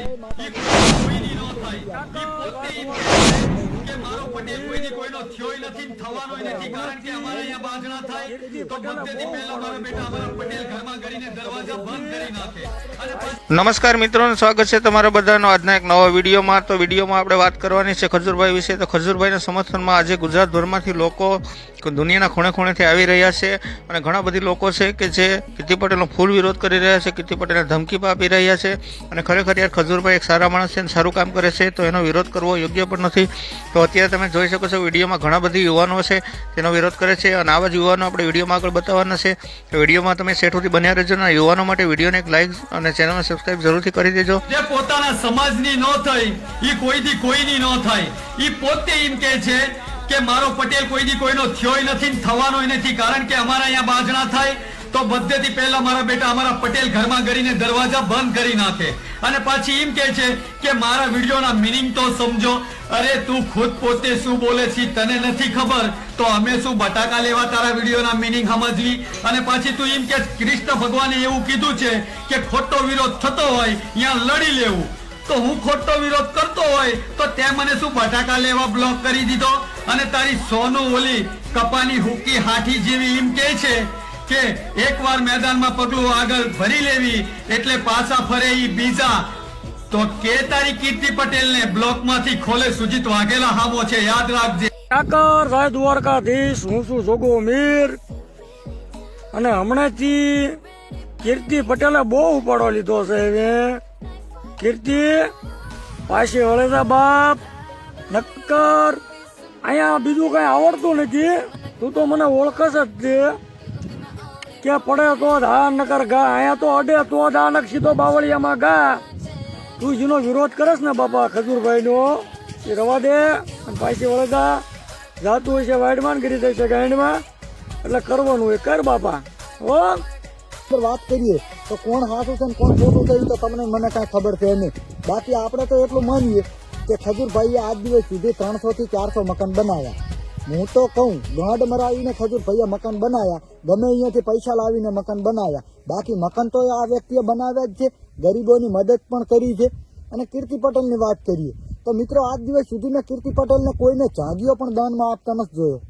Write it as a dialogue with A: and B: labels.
A: થાય ઈ કોઈની ન થાય ઈ પોતે કે મારો પટેલ કોઈની કોઈનો થયોય નથી થવાનોય નથી કારણ કે અમારે અહીંયા બાજણા થાય તો મતથી પહેલા મારા બેટા અમારા પટેલ ઘરમાં કરીને દરવાજા બંધ કરી નાખે અને
B: નમસ્કાર મિત્રો, સ્વાગત છે તમારા બધાનો આજના એક નવા વિડીયોમાં। તો વિડીયોમાં આપણે વાત કરવાની છે ખજૂરભાઈ વિશે। તો ખજૂરભાઈના સમર્થનમાં આજે ગુજરાતભરમાંથી લોકો દુનિયાના ખૂણે ખૂણેથી આવી રહ્યા છે અને ઘણા બધી લોકો છે કે જે કીર્તિ પટેલનો ફૂલ વિરોધ કરી રહ્યા છે, કીર્તિ પટેલને ધમકી આપી રહ્યા છે અને ખરેખર યાર ખજૂરભાઈ એક સારા માણસ છે અને સારું કામ કરે છે, તો એનો વિરોધ કરવો યોગ્ય પણ નથી। તો અત્યારે તમે જોઈ શકો છો વિડીયોમાં ઘણા બધી યુવાનો છે તેનો વિરોધ કરે છે અને આવા જ યુવાનો આપણે વિડીયોમાં આગળ બતાવવાના છે। તો વિડીયોમાં તમે સેટ સુધી બન્યા રહેજો અને યુવાનો માટે વિડીયોને એક લાઈક અને ચેનલને સબસ્ક્રાઇબ જરૂરથી કરી દેજો।
A: જે પોતાના સમાજની ન થઈ ઈ કોઈથી કોઈની ન થાય ઈ પોતે એમ કહે છે કે મારો પટેલ કોઈથી કોઈનો થયોય નથી થવાનોય નથી કારણ કે અમારા અહીંયા બાજણા થાય તો બધેથી પહેલા મારા બેટા અમારા પટેલ ઘરમાં કરીને દરવાજા બંધ કરી નાખે અને પાછી એમ કહે છે કે મારા વિડીયોના મિનિંગ તો સમજો। અરે તું ખુદ પોતે શું બોલે છે તને નથી ખબર તો અમે શું બટાકા લેવા તારા વિડીયોના મિનિંગ સમજવી? અને પાછી તું એમ કે કૃષ્ણ ભગવાને એવું કીધું છે કે ખોટો વિરોધ થતો હોય ત્યાં લડી લેવું, તો હું ખોટો વિરોધ કરતો હોય તો તે મને શું બટાકા લેવા બ્લોક કરી દીધો? અને તારી સોનું ઓલી કપાની હુકી હાથી જેવી એમ કે છે કે એકવાર મેદાનમાં પગલું આગળ ભરી લેવી એટલે પાછા ફરે ઈ બીજા, તો કે તારી કીર્તિ પટેલને બ્લોકમાંથી ખોલે સુજીત વાઘેલા હામો છે, યાદ રાખજે।
C: ઠાકર રાય દ્વારકાધીશ, હું છું જોગો મીર અને હમણાંથી કીર્તિ પટેલે બહુ ઉપાડો લીધો છે। હવે કીર્તિ પાછી વળેજા બાપ, નક્કર અહીંયા બીજું કઈ આવડતું નથી, તું તો મને ઓળખસ જ છે કે પડે તો જ હા નકર ગા, અહીંયા તો અડે તો જ આ નક સીધો બાવળિયામાં ગા। તું જેનો વિરોધ કરસ ને બાપા ખજૂરભાઈ નો એ રવા દે અને પાછી વળેજા જાતું હોય છે વાઈડમાં કરી દે છે ગાંડમાં, એટલે કરવાનું હોય કર બાપા હો।
D: વાત કરીએ તો કોણ સાચું છે ને કોણ ખોટું છે તો તમને મને કાંઈ ખબર છે નહીં, બાકી આપણે તો એટલું માનીએ કે ખજૂરભાઈએ આજ દિવસ સુધી 300 થી 400 મકાન બનાવ્યા। હું તો કહું ગાંડ મરાવીને ખજૂરભાઈએ મકાન બનાવ્યા, ગમે અહીંયાથી પૈસા લાવીને મકાન બનાવ્યા, બાકી મકાન તો આ વ્યક્તિએ બનાવ્યા જ છે, ગરીબોની મદદ પણ કરી છે। અને કીર્તિ પટેલની વાત કરીએ તો મિત્રો આજ દિવસ સુધી મેં કીર્તિ પટેલને કોઈને જાગીઓ પણ દાનમાં આપતા નથી જોયો।